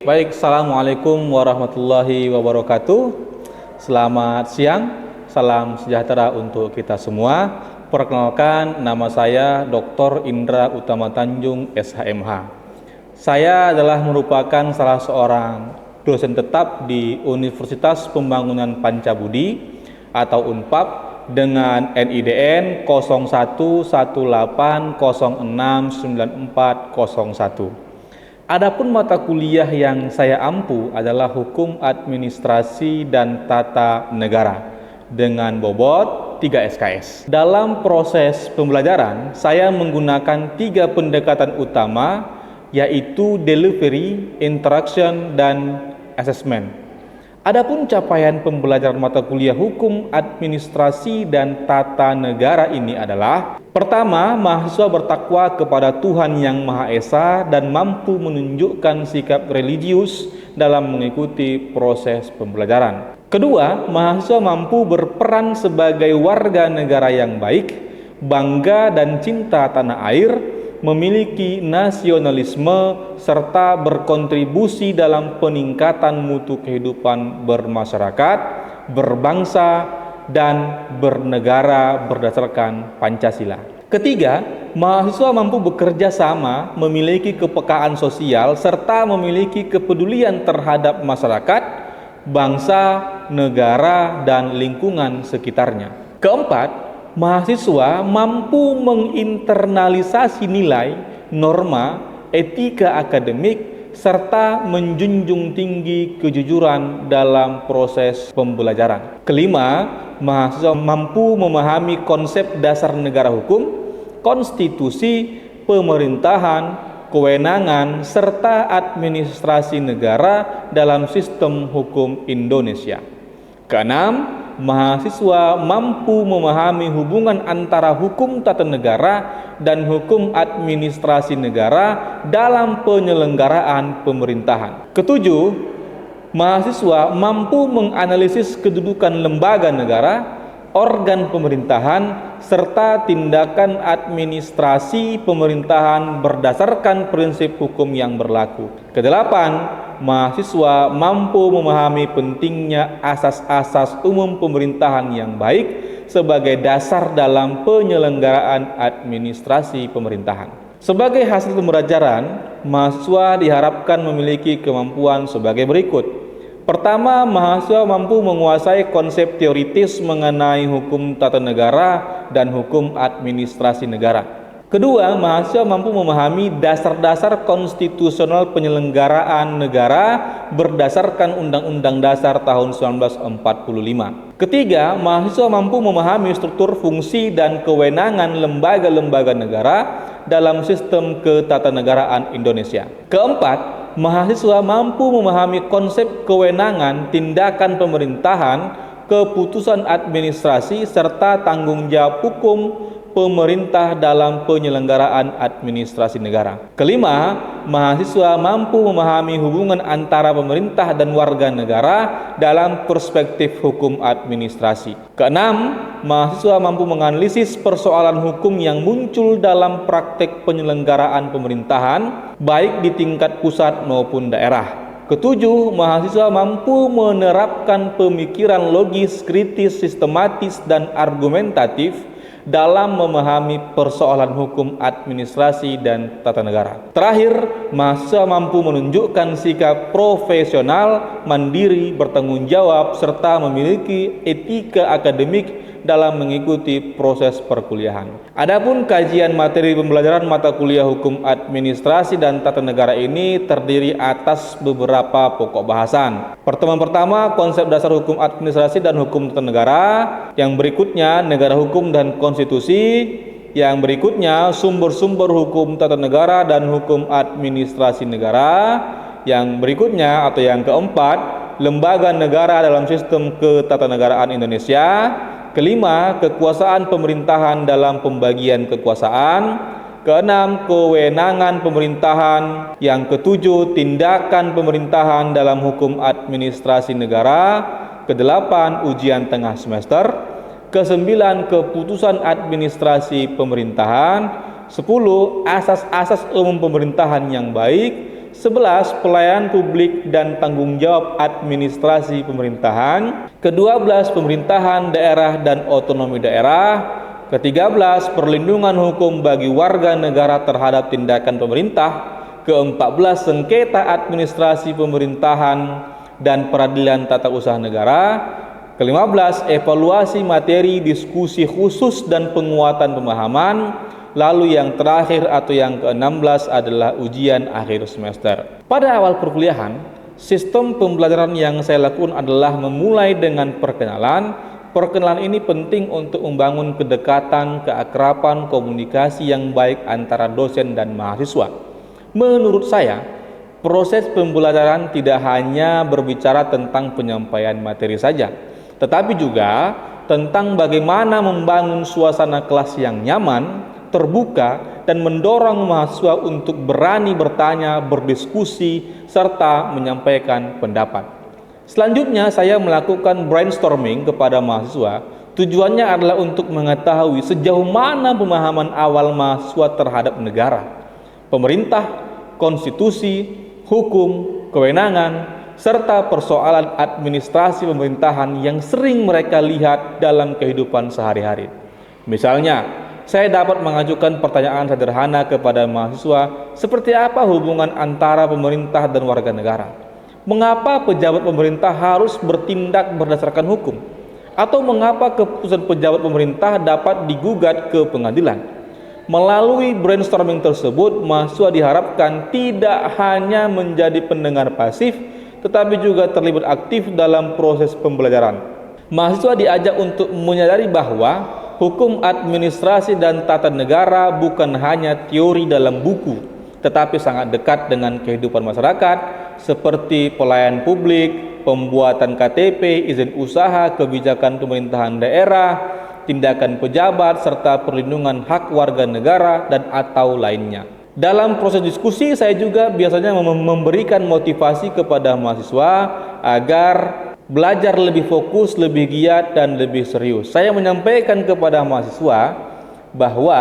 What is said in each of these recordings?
Baik, Assalamualaikum warahmatullahi wabarakatuh. Selamat siang, salam sejahtera untuk kita semua. Perkenalkan, nama saya Dr. Indra Utama Tanjung, SHMH. Saya adalah merupakan salah seorang dosen tetap di Universitas Pembangunan Pancabudi atau UNPAP dengan NIDN 0118069401. Adapun mata kuliah yang saya ampu adalah Hukum Administrasi dan Tata Negara dengan bobot 3 SKS. Dalam proses pembelajaran, saya menggunakan 3 pendekatan utama, yaitu delivery, interaction, dan assessment. Adapun capaian pembelajaran mata kuliah Hukum Administrasi dan Tata Negara ini adalah: pertama, mahasiswa bertakwa kepada Tuhan Yang Maha Esa dan mampu menunjukkan sikap religius dalam mengikuti proses pembelajaran. Kedua, mahasiswa mampu berperan sebagai warga negara yang baik, bangga dan cinta tanah air, memiliki nasionalisme, serta berkontribusi dalam peningkatan mutu kehidupan bermasyarakat, berbangsa, dan bernegara berdasarkan Pancasila. Ketiga, mahasiswa mampu bekerja sama, memiliki kepekaan sosial, serta memiliki kepedulian terhadap masyarakat, bangsa, negara, dan lingkungan sekitarnya. Keempat, mahasiswa mampu menginternalisasi nilai, norma, etika akademik, serta menjunjung tinggi kejujuran dalam proses pembelajaran. Kelima, mahasiswa mampu memahami konsep dasar negara hukum, konstitusi, pemerintahan, kewenangan, serta administrasi negara dalam sistem hukum Indonesia. Keenam, mahasiswa mampu memahami hubungan antara hukum tata negara dan hukum administrasi negara dalam penyelenggaraan pemerintahan. Ketujuh, mahasiswa mampu menganalisis kedudukan lembaga negara, organ pemerintahan, serta tindakan administrasi pemerintahan berdasarkan prinsip hukum yang berlaku. Kedelapan, mahasiswa mampu memahami pentingnya asas-asas umum pemerintahan yang baik sebagai dasar dalam penyelenggaraan administrasi pemerintahan. Sebagai hasil pembelajaran, mahasiswa diharapkan memiliki kemampuan sebagai berikut. Pertama, mahasiswa mampu menguasai konsep teoritis mengenai hukum tata negara dan hukum administrasi negara. Kedua, mahasiswa mampu memahami dasar-dasar konstitusional penyelenggaraan negara berdasarkan Undang-Undang Dasar tahun 1945. Ketiga, mahasiswa mampu memahami struktur, fungsi, dan kewenangan lembaga-lembaga negara dalam sistem ketatanegaraan Indonesia. Keempat, mahasiswa mampu memahami konsep kewenangan, tindakan pemerintahan, keputusan administrasi, serta tanggung jawab hukum pemerintah dalam penyelenggaraan administrasi negara. Kelima, mahasiswa mampu memahami hubungan antara pemerintah dan warga negara dalam perspektif hukum administrasi. Keenam, mahasiswa mampu menganalisis persoalan hukum yang muncul dalam praktek penyelenggaraan pemerintahan, baik di tingkat pusat maupun daerah. Ketujuh, mahasiswa mampu menerapkan pemikiran logis, kritis, sistematis, dan argumentatif dalam memahami persoalan hukum administrasi dan tata negara. Terakhir, mahasiswa mampu menunjukkan sikap profesional, mandiri, bertanggung jawab, serta memiliki etika akademik dalam mengikuti proses perkuliahan. Adapun kajian materi pembelajaran mata kuliah Hukum Administrasi dan Tata Negara ini terdiri atas beberapa pokok bahasan. Pertemuan pertama, konsep dasar hukum administrasi dan hukum tata negara. Yang berikutnya, negara hukum dan konstitusi. Yang berikutnya, sumber-sumber hukum tata negara dan hukum administrasi negara. Yang berikutnya atau yang keempat, lembaga negara dalam sistem ketatanegaraan Indonesia. Kelima, kekuasaan pemerintahan dalam pembagian kekuasaan. Keenam, kewenangan pemerintahan. Yang ketujuh, tindakan pemerintahan dalam hukum administrasi negara. Kedelapan, ujian tengah semester. Kesembilan, keputusan administrasi pemerintahan. 10, asas-asas umum pemerintahan yang baik. 11. Pelayanan publik dan tanggung jawab administrasi pemerintahan. Ke-12. Pemerintahan daerah dan otonomi daerah. Ke-13. Perlindungan hukum bagi warga negara terhadap tindakan pemerintah. Ke-14. Sengketa administrasi pemerintahan dan peradilan tata usaha negara. Ke-15. Evaluasi materi diskusi khusus dan penguatan pemahaman. Lalu yang terakhir atau yang ke-16 adalah ujian akhir semester. Pada awal perkuliahan, sistem pembelajaran yang saya lakukan adalah memulai dengan perkenalan. Perkenalan ini penting untuk membangun kedekatan, keakraban, komunikasi yang baik antara dosen dan mahasiswa. Menurut saya, proses pembelajaran tidak hanya berbicara tentang penyampaian materi saja, tetapi juga tentang bagaimana membangun suasana kelas yang nyaman, terbuka, dan mendorong mahasiswa untuk berani bertanya, berdiskusi, serta menyampaikan pendapat. Selanjutnya saya melakukan brainstorming kepada mahasiswa. Tujuannya adalah untuk mengetahui sejauh mana pemahaman awal mahasiswa terhadap negara, pemerintah, konstitusi, hukum, kewenangan, serta persoalan administrasi pemerintahan yang sering mereka lihat dalam kehidupan sehari-hari. Misalnya, saya dapat mengajukan pertanyaan sederhana kepada mahasiswa, seperti apa hubungan antara pemerintah dan warga negara? Mengapa pejabat pemerintah harus bertindak berdasarkan hukum? Atau mengapa keputusan pejabat pemerintah dapat digugat ke pengadilan? Melalui brainstorming tersebut, mahasiswa diharapkan tidak hanya menjadi pendengar pasif, tetapi juga terlibat aktif dalam proses pembelajaran. Mahasiswa diajak untuk menyadari bahwa hukum administrasi dan tata negara bukan hanya teori dalam buku, tetapi sangat dekat dengan kehidupan masyarakat, seperti pelayanan publik, pembuatan KTP, izin usaha, kebijakan pemerintahan daerah, tindakan pejabat, serta perlindungan hak warga negara dan atau lainnya. Dalam proses diskusi, saya juga biasanya memberikan motivasi kepada mahasiswa agar belajar lebih fokus, lebih giat, dan lebih serius. Saya menyampaikan kepada mahasiswa bahwa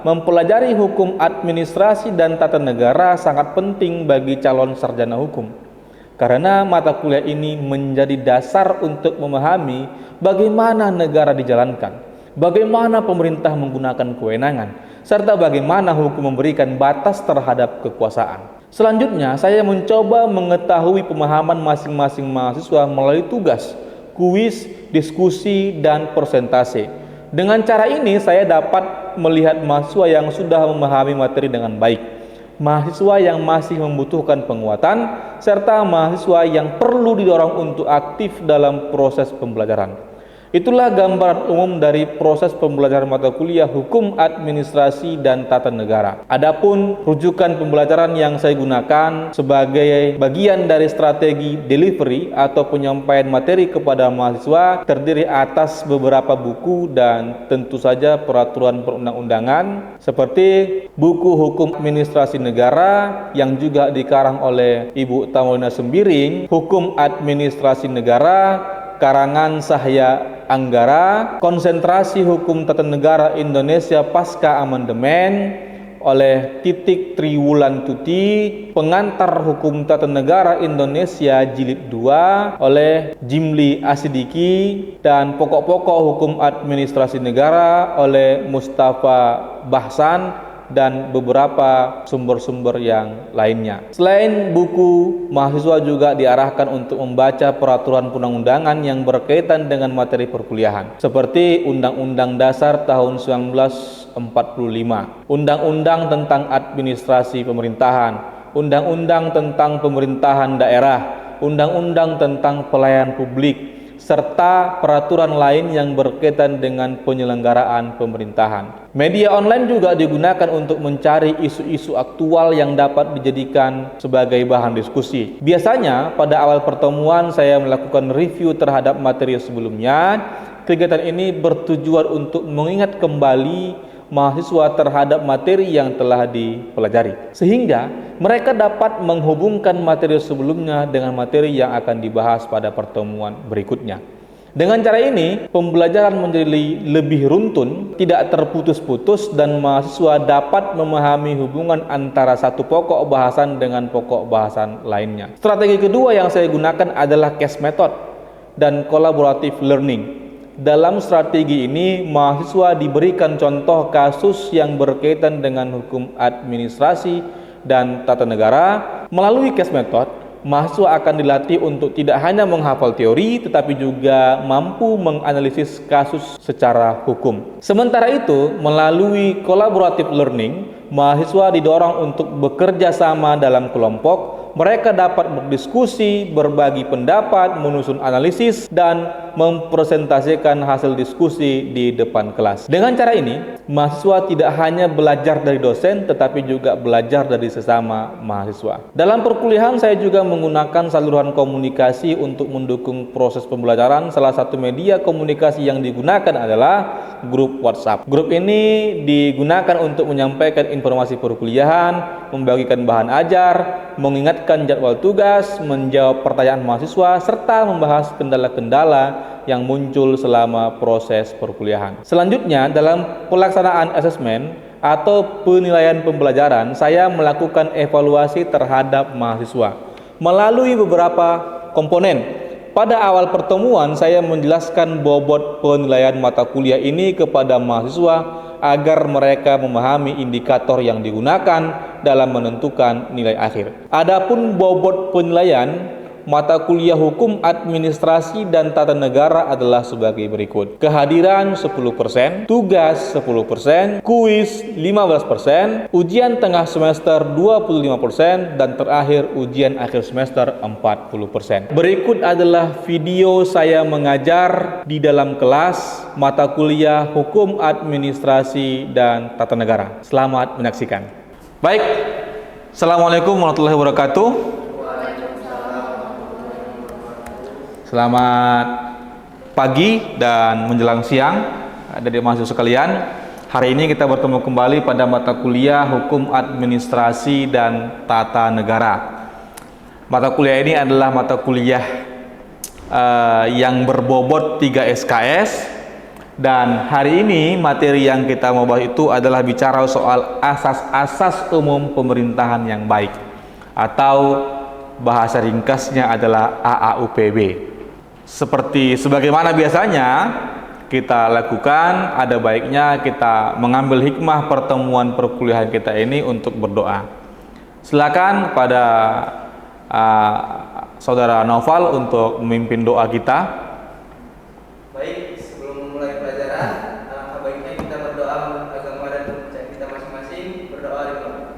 mempelajari hukum administrasi dan tata negara sangat penting bagi calon sarjana hukum, karena mata kuliah ini menjadi dasar untuk memahami bagaimana negara dijalankan, bagaimana pemerintah menggunakan kewenangan, serta bagaimana hukum memberikan batas terhadap kekuasaan. Selanjutnya, saya mencoba mengetahui pemahaman masing-masing mahasiswa melalui tugas, kuis, diskusi, dan persentase. Dengan cara ini, saya dapat melihat mahasiswa yang sudah memahami materi dengan baik, mahasiswa yang masih membutuhkan penguatan, serta mahasiswa yang perlu didorong untuk aktif dalam proses pembelajaran. Itulah gambaran umum dari proses pembelajaran mata kuliah Hukum Administrasi dan Tata Negara. Adapun rujukan pembelajaran yang saya gunakan sebagai bagian dari strategi delivery atau penyampaian materi kepada mahasiswa terdiri atas beberapa buku dan tentu saja peraturan perundang-undangan seperti buku Hukum Administrasi Negara yang juga dikarang oleh Ibu Taulina Sembiring, Hukum Administrasi Negara karangan Sahya Anggara, Konsentrasi Hukum Tata Negara Indonesia Pasca Amandemen oleh Titik Triwulan Tuti, Pengantar Hukum Tata Negara Indonesia Jilid 2 oleh Jimli Asidiki, dan Pokok-pokok Hukum Administrasi Negara oleh Mustafa Bahsan, dan beberapa sumber-sumber yang lainnya. Selain buku, mahasiswa juga diarahkan untuk membaca peraturan perundang-undangan yang berkaitan dengan materi perkuliahan, seperti Undang-Undang Dasar tahun 1945, Undang-Undang tentang Administrasi Pemerintahan, Undang-Undang tentang Pemerintahan Daerah, Undang-Undang tentang Pelayanan Publik, serta peraturan lain yang berkaitan dengan penyelenggaraan pemerintahan. Media online juga digunakan untuk mencari isu-isu aktual yang dapat dijadikan sebagai bahan diskusi. Biasanya pada awal pertemuan saya melakukan review terhadap materi sebelumnya. Kegiatan ini bertujuan untuk mengingat kembali mahasiswa terhadap materi yang telah dipelajari, sehingga mereka dapat menghubungkan materi sebelumnya dengan materi yang akan dibahas pada pertemuan berikutnya. Dengan cara ini, pembelajaran menjadi lebih runtun, tidak terputus-putus, dan mahasiswa dapat memahami hubungan antara satu pokok bahasan dengan pokok bahasan lainnya. Strategi kedua yang saya gunakan adalah case method dan collaborative learning. Dalam strategi ini, mahasiswa diberikan contoh kasus yang berkaitan dengan hukum administrasi dan tata negara. Melalui case method, mahasiswa akan dilatih untuk tidak hanya menghafal teori, tetapi juga mampu menganalisis kasus secara hukum. Sementara itu, melalui collaborative learning, mahasiswa didorong untuk bekerja sama dalam kelompok. Mereka dapat berdiskusi, berbagi pendapat, menyusun analisis, dan mempresentasikan hasil diskusi di depan kelas. Dengan cara ini, mahasiswa tidak hanya belajar dari dosen, tetapi juga belajar dari sesama mahasiswa. Dalam perkuliahan, saya juga menggunakan saluran komunikasi untuk mendukung proses pembelajaran. Salah satu media komunikasi yang digunakan adalah grup WhatsApp. Grup ini digunakan untuk menyampaikan informasi perkuliahan, membagikan bahan ajar, mengingatkan jadwal tugas, menjawab pertanyaan mahasiswa, serta membahas kendala-kendala yang muncul selama proses perkuliahan. Selanjutnya, dalam pelaksanaan asesmen atau penilaian pembelajaran, saya melakukan evaluasi terhadap mahasiswa melalui beberapa komponen. Pada awal pertemuan, saya menjelaskan bobot penilaian mata kuliah ini kepada mahasiswa agar mereka memahami indikator yang digunakan dalam menentukan nilai akhir. Adapun bobot penilaian mata kuliah hukum administrasi dan tata negara adalah sebagai berikut: kehadiran 10%, tugas 10%, kuis 15%, ujian tengah semester 25%, dan terakhir ujian akhir semester 40%. Berikut adalah video saya mengajar di dalam kelas mata kuliah hukum administrasi dan tata negara. Selamat menyaksikan. Baik, Assalamualaikum warahmatullahi wabarakatuh. Selamat pagi dan menjelang siang dari mahasiswa sekalian. Hari ini kita bertemu kembali pada mata kuliah Hukum Administrasi dan Tata Negara. Mata kuliah ini adalah mata kuliah yang berbobot 3 SKS, dan hari ini materi yang kita mau bahas itu adalah bicara soal asas-asas umum pemerintahan yang baik, atau bahasa ringkasnya adalah AAUPB. Sebagaimana biasanya kita lakukan, ada baiknya kita mengambil hikmah pertemuan perkuliahan kita ini untuk berdoa. Silakan pada saudara Noval untuk memimpin doa kita. Baik, sebelum memulai pelajaran, baiknya kita berdoa agama dan kepercayaan kita masing-masing. Berdoa dimulai.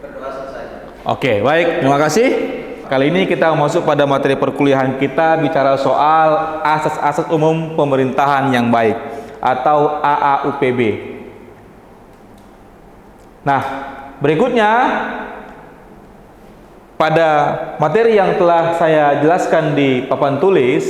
Berdoa selesai. Oke, baik, terima kasih. Kali ini kita masuk pada materi perkuliahan kita, bicara soal asas-asas umum pemerintahan yang baik atau AAUPB. Nah, berikutnya pada materi yang telah saya jelaskan di papan tulis,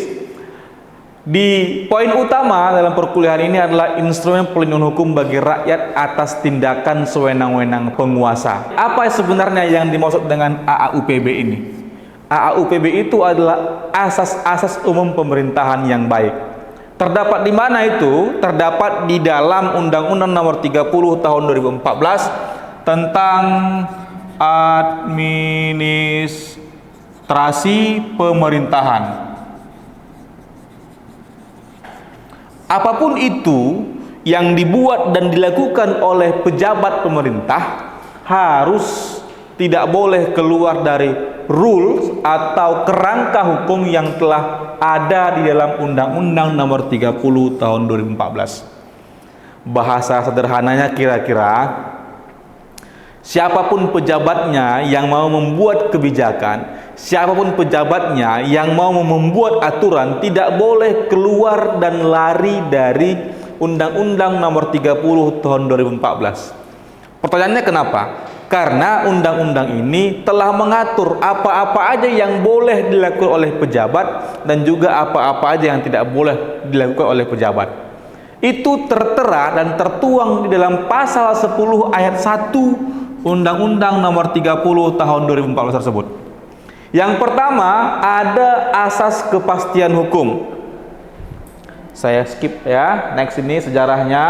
di poin utama dalam perkuliahan ini adalah instrumen pelindungan hukum bagi rakyat atas tindakan sewenang-wenang penguasa. Apa sebenarnya yang dimaksud dengan AAUPB ini? AAUPB itu adalah asas-asas umum pemerintahan yang baik. Terdapat di mana itu? Terdapat di dalam Undang-Undang Nomor 30 Tahun 2014 tentang administrasi pemerintahan. Apapun itu yang dibuat dan dilakukan oleh pejabat pemerintah harus tidak boleh keluar dari rules atau kerangka hukum yang telah ada di dalam Undang-Undang Nomor 30 Tahun 2014. Bahasa sederhananya kira-kira, siapapun pejabatnya yang mau membuat kebijakan, siapapun pejabatnya yang mau membuat aturan, tidak boleh keluar dan lari dari Undang-Undang Nomor 30 Tahun 2014. Pertanyaannya kenapa? Karena undang-undang ini telah mengatur apa-apa aja yang boleh dilakukan oleh pejabat dan juga apa-apa aja yang tidak boleh dilakukan oleh pejabat. Itu tertera dan tertuang di dalam pasal 10 ayat 1 Undang-Undang Nomor 30 Tahun 2014 tersebut. Yang pertama, ada asas kepastian hukum. Saya skip ya. Next, ini sejarahnya.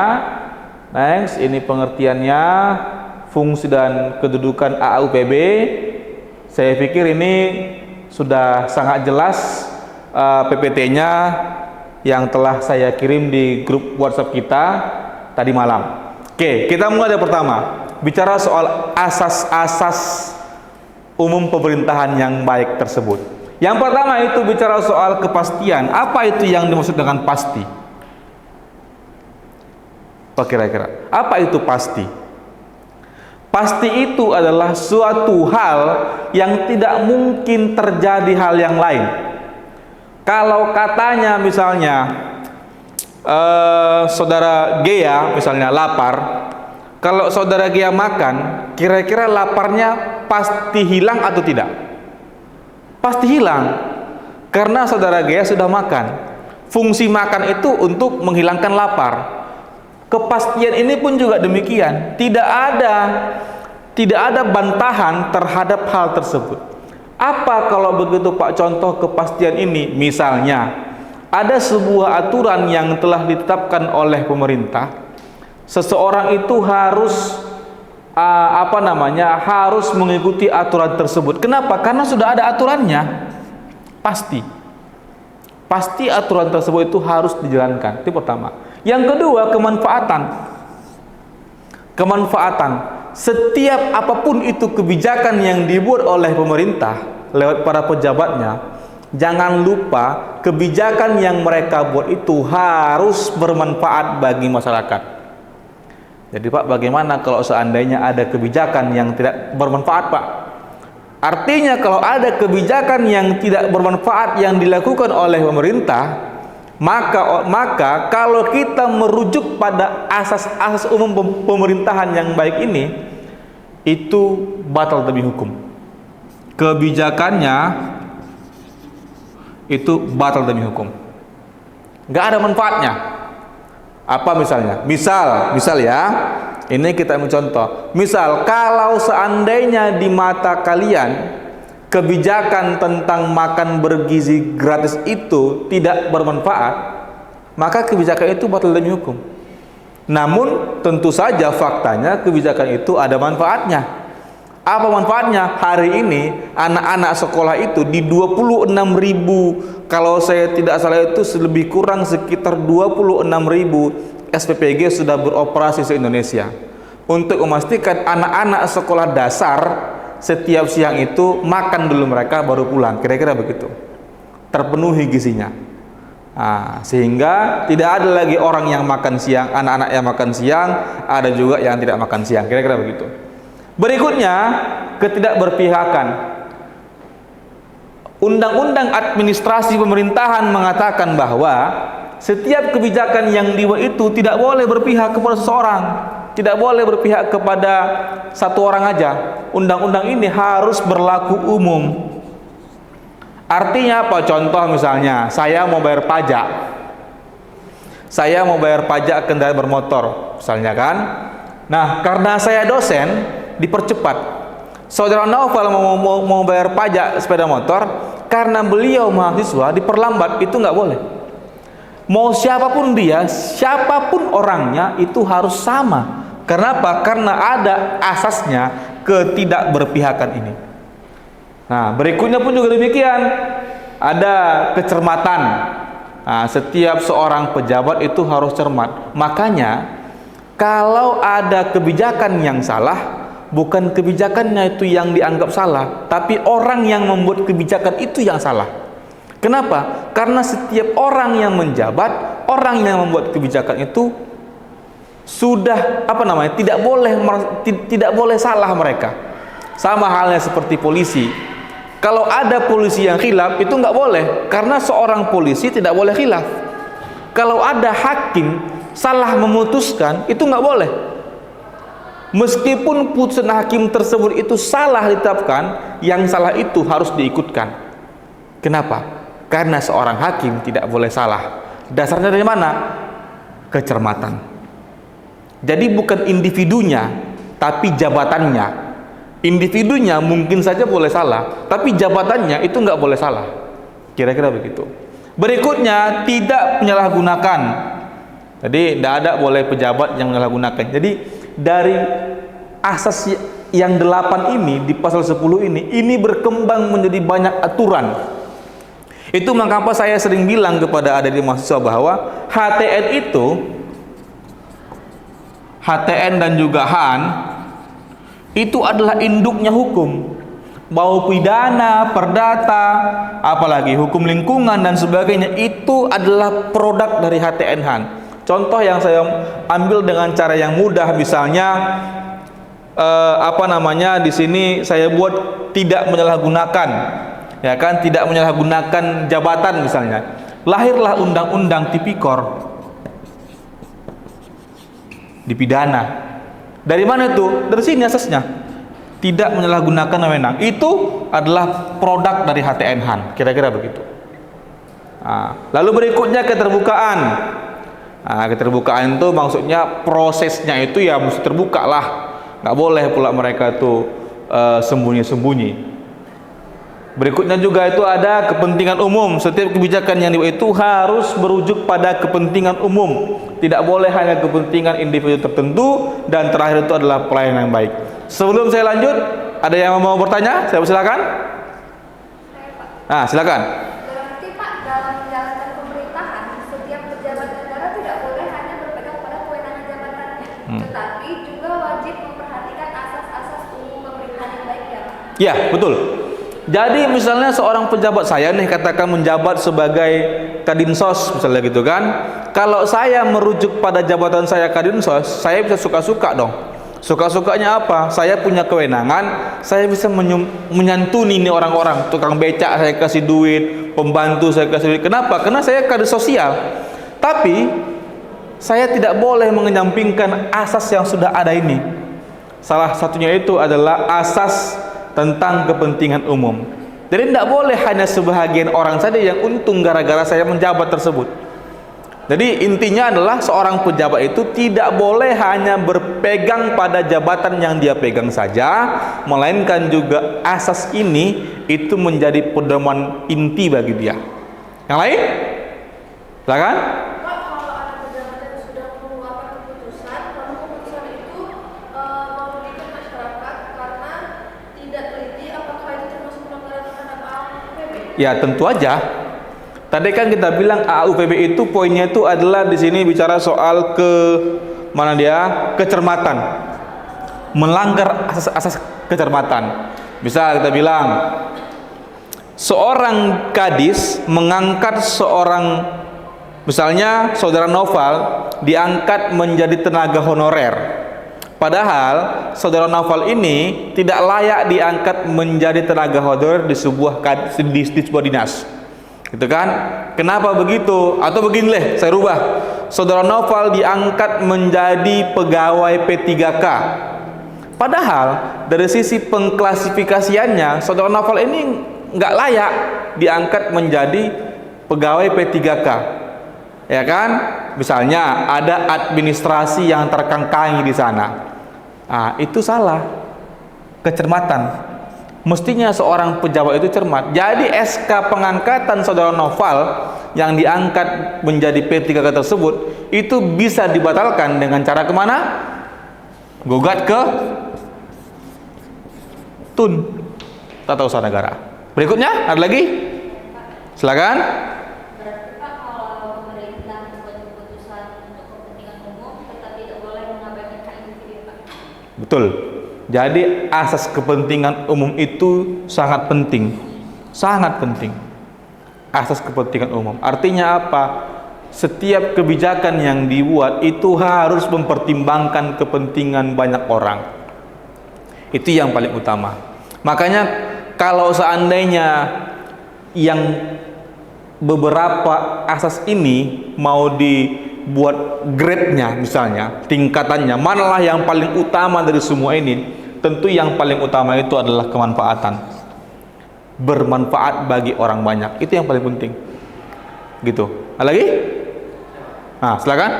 Next, ini pengertiannya, fungsi dan kedudukan AAUPB. Saya pikir ini sudah sangat jelas PPT-nya yang telah saya kirim di grup WhatsApp kita tadi malam. Oke, kita mulai dari pertama. Bicara soal asas-asas umum pemerintahan yang baik tersebut. Yang pertama itu bicara soal kepastian. Apa itu yang dimaksud dengan pasti? Apa kira-kira? Apa itu pasti? Pasti itu adalah suatu hal yang tidak mungkin terjadi hal yang lain. Kalau katanya misalnya saudara Gea misalnya lapar, kalau saudara Gea makan, kira-kira laparnya pasti hilang atau tidak? Pasti hilang, karena saudara Gea sudah makan. Fungsi makan itu untuk menghilangkan lapar. Kepastian ini pun juga demikian. Tidak ada bantahan terhadap hal tersebut. Apa kalau begitu Pak contoh kepastian ini? Misalnya ada sebuah aturan yang telah ditetapkan oleh pemerintah. Seseorang itu harus harus mengikuti aturan tersebut. Kenapa? Karena sudah ada aturannya. Pasti aturan tersebut itu harus dijalankan. Itu pertama. Yang kedua, kemanfaatan. Setiap apapun itu kebijakan yang dibuat oleh pemerintah lewat para pejabatnya, jangan lupa kebijakan yang mereka buat itu harus bermanfaat bagi masyarakat. Jadi Pak, bagaimana kalau seandainya ada kebijakan yang tidak bermanfaat, Pak? Artinya kalau ada kebijakan yang tidak bermanfaat yang dilakukan oleh pemerintah, maka kalau kita merujuk pada asas-asas umum pemerintahan yang baik ini, itu batal demi hukum. Kebijakannya itu batal demi hukum. Nggak ada manfaatnya. Apa misalnya? Misal ya, ini kita mencontoh. Misal kalau seandainya di mata kalian kebijakan tentang makan bergizi gratis itu tidak bermanfaat, maka kebijakan itu batal demi hukum. Namun tentu saja faktanya kebijakan itu ada manfaatnya. Apa manfaatnya? Hari ini anak-anak sekolah itu di 26.000, kalau saya tidak salah itu lebih kurang sekitar 26.000 SPPG sudah beroperasi se-Indonesia untuk memastikan anak-anak sekolah dasar setiap siang itu makan dulu mereka baru pulang, kira-kira begitu, terpenuhi gizinya. Sehingga tidak ada lagi orang yang makan siang, anak-anak yang makan siang, ada juga yang tidak makan siang, kira-kira begitu. Berikutnya, ketidakberpihakan. Undang-undang administrasi pemerintahan mengatakan bahwa setiap kebijakan yang dibuat itu tidak boleh berpihak kepada seseorang, tidak boleh berpihak kepada satu orang aja. Undang-undang ini harus berlaku umum. Artinya apa? Contoh misalnya, saya mau bayar pajak. Saya mau bayar pajak kendaraan bermotor, misalnya kan. Nah, karena saya dosen, dipercepat. Saudara Naufal mau bayar pajak sepeda motor, karena beliau mahasiswa diperlambat, itu nggak boleh. Mau siapapun dia, siapapun orangnya, itu harus sama. Kenapa? Karena ada asasnya ketidakberpihakan ini. Nah, berikutnya pun juga demikian. Ada kecermatan. Nah, setiap seorang pejabat itu harus cermat. Makanya, kalau ada kebijakan yang salah, bukan kebijakannya itu yang dianggap salah, tapi orang yang membuat kebijakan itu yang salah. Kenapa? Karena setiap orang yang menjabat, orang yang membuat kebijakan itu sudah tidak boleh salah mereka. Sama halnya seperti polisi. Kalau ada polisi yang khilaf, itu nggak boleh, karena seorang polisi tidak boleh khilaf. Kalau ada hakim salah memutuskan, itu nggak boleh. Meskipun putusan hakim tersebut itu salah ditetapkan, yang salah itu harus diikutkan. Kenapa? Karena seorang hakim tidak boleh salah. Dasarnya dari mana? Kecermatan. Jadi bukan individunya, tapi jabatannya. Individunya mungkin saja boleh salah, tapi jabatannya itu nggak boleh salah. Kira-kira begitu. Berikutnya, tidak menyalahgunakan. Jadi tidak ada boleh pejabat yang menyalahgunakan. Jadi dari asas yang 8 ini di pasal 10 ini berkembang menjadi banyak aturan. Itu mengapa saya sering bilang kepada adik mahasiswa bahwa HTN dan juga HAN itu adalah induknya hukum, mau pidana, perdata, apalagi hukum lingkungan dan sebagainya, itu adalah produk dari HTN HAN. Contoh yang saya ambil dengan cara yang mudah, misalnya di sini saya buat tidak menyalahgunakan, ya kan, tidak menyalahgunakan jabatan misalnya. Lahirlah undang-undang tipikor, dipidana. Dari mana itu? Dari sini asasnya. Tidak menyalahgunakan wewenang. Itu adalah produk dari HTN HAN. Kira-kira begitu. Lalu berikutnya keterbukaan. Keterbukaan itu maksudnya prosesnya itu ya mesti terbuka lah. Nggak boleh pula mereka itu sembunyi-sembunyi. Berikutnya juga itu ada kepentingan umum. Setiap kebijakan yang dibuat itu harus berujuk pada kepentingan umum. Tidak boleh hanya kepentingan individu tertentu. Dan terakhir itu adalah pelayanan yang baik. Sebelum saya lanjut, ada yang mau bertanya? Saya persilakan. Silakan. Berarti Pak, dalam menjalankan pemerintahan, setiap pejabat negara tidak boleh hanya berpegang pada kewenangan jabatannya, tetapi juga wajib memperhatikan asas-asas umum pemerintahan yang baik, ya Pak? Ya, betul. Jadi misalnya seorang pejabat, saya nih katakan menjabat sebagai Kadinsos misalnya gitu kan. Kalau saya merujuk pada jabatan saya Kadinsos, saya bisa suka-suka dong. Suka-sukanya apa? Saya punya kewenangan, saya bisa menyantuni nih orang-orang. Tukang becak saya kasih duit, pembantu saya kasih duit. Kenapa? Karena saya kader sosial. Tapi saya tidak boleh mengenyampingkan asas yang sudah ada ini. Salah satunya itu adalah asas tentang kepentingan umum. Jadi tidak boleh hanya sebahagian orang saja yang untung gara-gara saya menjabat tersebut. Jadi intinya adalah seorang pejabat itu tidak boleh hanya berpegang pada jabatan yang dia pegang saja, melainkan juga asas ini itu menjadi pedoman inti bagi dia. Yang lain? Silakan. Pak, kalau ada pejabat yang sudah mengeluarkan keputusan, lalu keputusan itu merugikan masyarakat karena tidak teliti, apakah itu termasuk pelanggaran terhadap AUPB? Ya tentu aja. Tadi kan kita bilang AUPB itu poinnya itu adalah di sini bicara soal kecermatan, melanggar asas kecermatan. Bisa kita bilang seorang kadis mengangkat seorang, misalnya saudara Noval diangkat menjadi tenaga honorer. Padahal saudara Noval ini tidak layak diangkat menjadi tenaga honorer di sebuah dinas. Gitu kan? Kenapa begitu? Atau begini deh, saya rubah. Saudara Noval diangkat menjadi pegawai P3K. Padahal dari sisi pengklasifikasiannya, saudara Noval ini nggak layak diangkat menjadi pegawai P3K. Ya kan? Misalnya ada administrasi yang terkangkangi di sana. Itu salah. Kecermatan. Mestinya seorang pejabat itu cermat. Jadi SK pengangkatan saudara Noval yang diangkat menjadi P3K tersebut itu bisa dibatalkan dengan cara kemana? Gugat ke TUN, Tata Usaha Negara. Berikutnya ada lagi? Silakan. Berarti Pak, kalau pemerintah membuat keputusan untuk kepentingan umum, tetap tidak boleh mengabaikan hak individu, Pak? Betul. Jadi asas kepentingan umum itu sangat penting. Sangat penting. Asas kepentingan umum. Artinya apa? Setiap kebijakan yang dibuat itu harus mempertimbangkan kepentingan banyak orang. Itu yang paling utama. Makanya kalau seandainya yang beberapa asas ini mau dibuat grade-nya, misalnya tingkatannya, manalah yang paling utama dari semua ini? Tentu yang paling utama itu adalah kemanfaatan, bermanfaat bagi orang banyak. Itu yang paling penting. Gitu. Ada lagi? Silakan.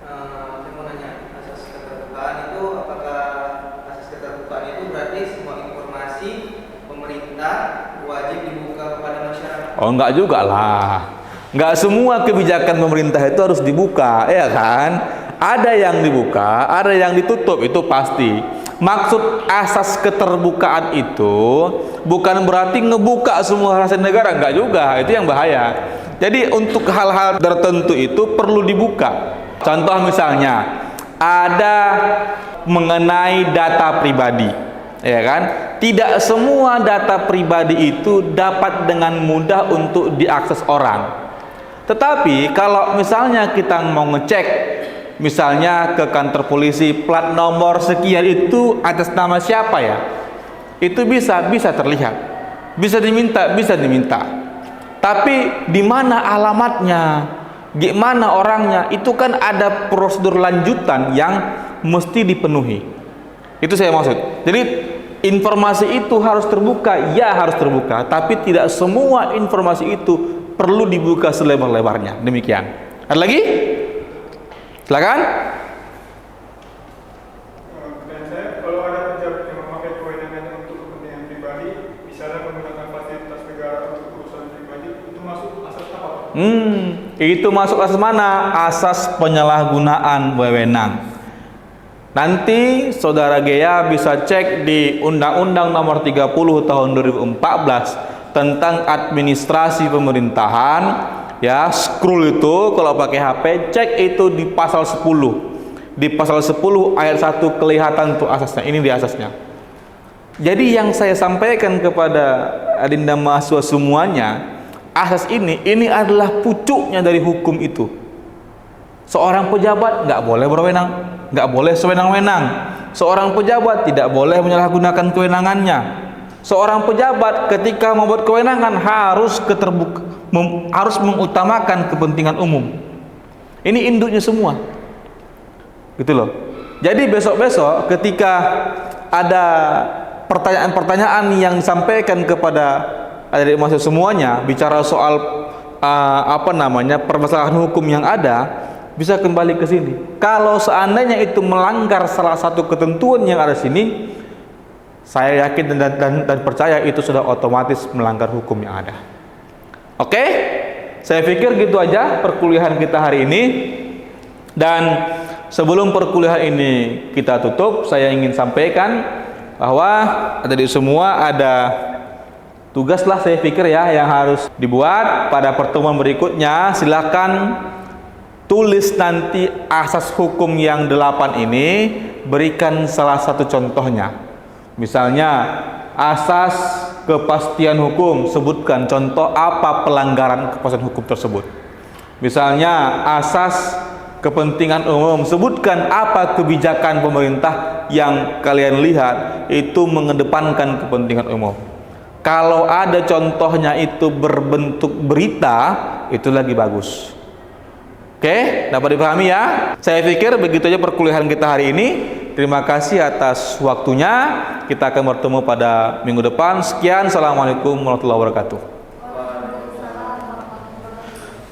Saya mau nanya, asas keterbukaan itu apakah asas keterbukaan itu berarti Oh, enggak juga lah. Enggak semua kebijakan pemerintah itu harus dibuka, ya kan? Ada yang dibuka, ada yang ditutup, itu pasti. Maksud asas keterbukaan itu bukan berarti ngebuka semua rahasia negara, enggak juga. Itu yang bahaya. Jadi untuk hal-hal tertentu itu perlu dibuka. Contoh misalnya ada mengenai data pribadi, ya kan? Tidak semua data pribadi itu dapat dengan mudah untuk diakses orang. Tetapi kalau misalnya kita mau ngecek, misalnya ke kantor polisi, plat nomor sekian itu atas nama siapa ya? Itu bisa terlihat, bisa diminta. Tapi di mana alamatnya, gimana orangnya, itu kan ada prosedur lanjutan yang mesti dipenuhi. Itu saya maksud. Jadi informasi itu harus terbuka, ya harus terbuka, tapi tidak semua informasi itu perlu dibuka selebar-lebarnya. Demikian. Ada lagi? Silakan. Dan saya, kalau ada pejabat yang memakai kewenangannya untuk kepentingan pribadi, misalnya menggunakan fasilitas negara untuk urusan pribadi, itu masuk asas apa, Pak? Itu masuk asas mana? Asas penyalahgunaan wewenang. Nanti saudara Gea bisa cek di Undang-Undang Nomor 30 Tahun 2014 tentang administrasi pemerintahan, ya, scroll itu kalau pakai HP, cek itu di pasal 10. Di pasal 10 ayat 1 kelihatan tuh asasnya, ini di asasnya. Jadi yang saya sampaikan kepada adinda mahasiswa semuanya, asas ini adalah pucuknya dari hukum itu. Seorang pejabat nggak boleh berwenang, nggak boleh sewenang-wenang. Seorang pejabat tidak boleh menyalahgunakan kewenangannya. Seorang pejabat ketika membuat kewenangan harus harus mengutamakan kepentingan umum. Ini induknya semua, gitu loh. Jadi besok-besok ketika ada pertanyaan-pertanyaan yang disampaikan kepada adik mahasiswa semuanya, bicara soal permasalahan hukum yang ada, bisa kembali ke sini. Kalau seandainya itu melanggar salah satu ketentuan yang ada sini, saya yakin dan percaya itu sudah otomatis melanggar hukum yang ada. Oke? Saya pikir gitu aja perkuliahan kita hari ini. Dan sebelum perkuliahan ini kita tutup, saya ingin sampaikan bahwa tadi semua ada tugas lah, saya pikir ya, yang harus dibuat pada pertemuan berikutnya. Silakan tulis nanti asas hukum yang 8 ini, berikan salah satu contohnya. Misalnya asas kepastian hukum, sebutkan contoh apa pelanggaran kepastian hukum tersebut. Misalnya asas kepentingan umum, sebutkan apa kebijakan pemerintah yang kalian lihat itu mengedepankan kepentingan umum. Kalau ada contohnya itu berbentuk berita, itu lagi bagus. Oke, dapat dipahami ya? Saya pikir begitu aja perkuliahan kita hari ini. Terima kasih atas waktunya. Kita akan bertemu pada minggu depan. Sekian, assalamualaikum warahmatullahi wabarakatuh.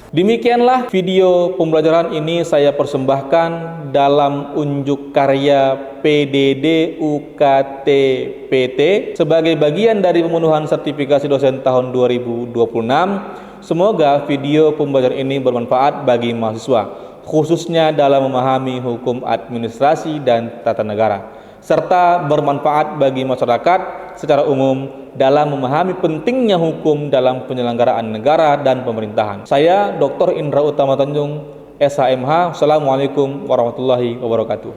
Demikianlah video pembelajaran ini saya persembahkan dalam unjuk karya PDD UKT-PT sebagai bagian dari pemenuhan sertifikasi dosen tahun 2026. Semoga video pembelajaran ini bermanfaat bagi mahasiswa, khususnya dalam memahami hukum administrasi dan tata negara, serta bermanfaat bagi masyarakat secara umum dalam memahami pentingnya hukum dalam penyelenggaraan negara dan pemerintahan. Saya Dr. Indra Utama Tanjung, SHMH. Assalamualaikum warahmatullahi wabarakatuh.